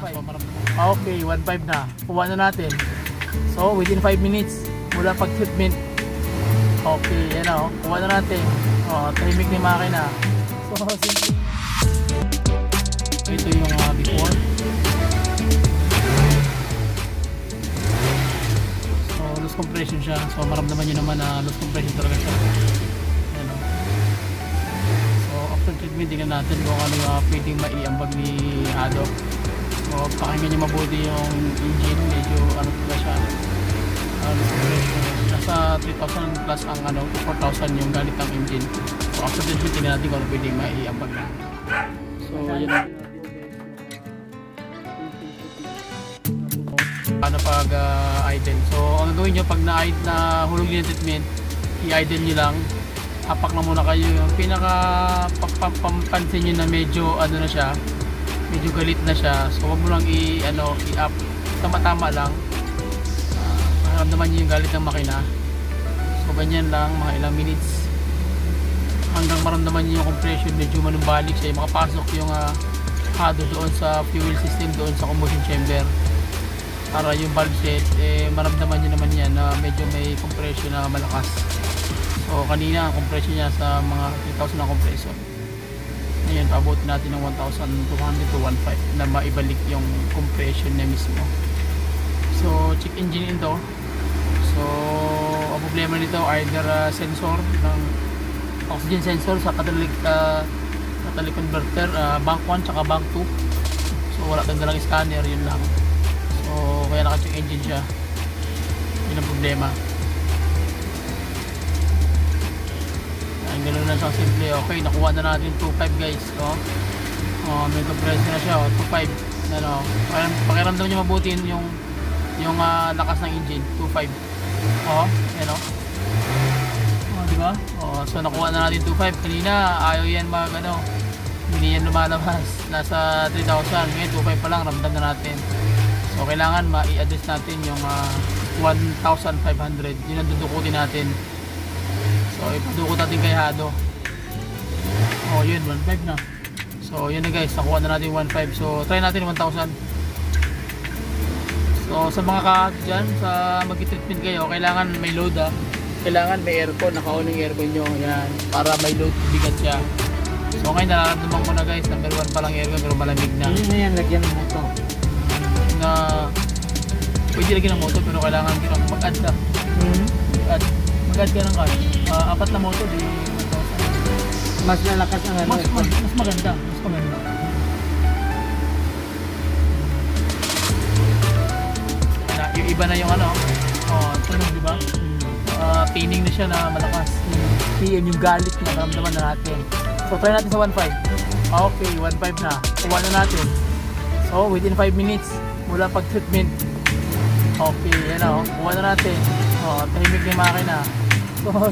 Okay, 1.5 na. Kuha na natin. So, within 5 minutes mula pag-treatment. Okay, yan o. Kuha na natin. Tahimik ni makina. So, simple. Ito yung before. So, loose compression siya. So, maramdaman nyo naman na loose compression talaga siya. Yan o. So, after treatment, tingnan natin kung ano yung pwedeng maiambag ni Hado. So, pakinggan nyo mabuti yung engine. Medyo ano pala siya. Nasa 3,000 plus ang 4,000 yung galit ng engine. So, after treatment, tingnan natin kung ano pwedeng maiambag na. So, yun. Paano pag idle? So, ang gagawin nyo pag nahulog nyo yung treatment, i-idle nyo lang. Hapak na muna kayo. Yung pinaka papansin nyo na medyo ano na siya, medyo galit na siya. So, wag mo lang i-up. Tama-tama lang. Maramdaman nyo yung galit ng makina. So, ganyan lang, mga ilang minutes. Hanggang maramdaman nyo yung compression, medyo manumbalik siya. Makapasok yung hado doon sa fuel system, doon sa combustion chamber. Para yung valve set, maramdaman nyo naman yan na medyo may compression na malakas. So kanina ang compression niya sa mga 3,000 na compression. Ngayon paabutin natin ng 1,200 to 1,500 na maibalik yung compression niya mismo. So check engine ito. So ang problema nito either sensor ng oxygen sensor sa catalytic converter, bank 1 tsaka bank 2. So wala tayong dalang scanner, yun lang. So kaya naka-check engine siya. Yun ang problema. Ay, ganoon na siyang simple. Okay, nakuha na natin 2.5 guys. So, may compressor na siya. 2.5. Ano, pakiramdam nyo mabuti yung lakas ng engine. 2.5. Yan o. Diba? So nakuha na natin 2.5. Kanina ayaw yan hindi yan lumalabas. Nasa 3,000. Ngayon 2.5 pa lang. Ramdam na natin. So kailangan ma-i-adjust natin yung 1,500. Yun ang dudukutin natin. So ipadukot natin kay Hado. Yun 1,500 na. So yun na guys, nakuha na natin 1,500. So try natin 1,000. So sa mga dyan, sa mag-treatment kayo, kailangan may load kailangan may aircon, naka-on yung aircon nyo. Yan, para may load, bigat siya. So ngayon nararamdaman ko na guys, number 1 pa lang aircon pero malamig na. Ano na yan, lagyan ng motor? Na pwede lagyan ng motor pero kailangan mag-add ka. Mag-add ka ng cash. 4 na motor, di 1,000. Mas lalakas ang Mas maganda. Yung iba na yung tunog, di ba? Pining na siya na malakas. Yan yung galit na naramdaman na natin. So try natin sa 1.5. Okay, 1.5 na. Kuha na natin. So within 5 minutes mula pag-treatment. Okay, yan o. Kuha na natin. Tahimik yung makina. So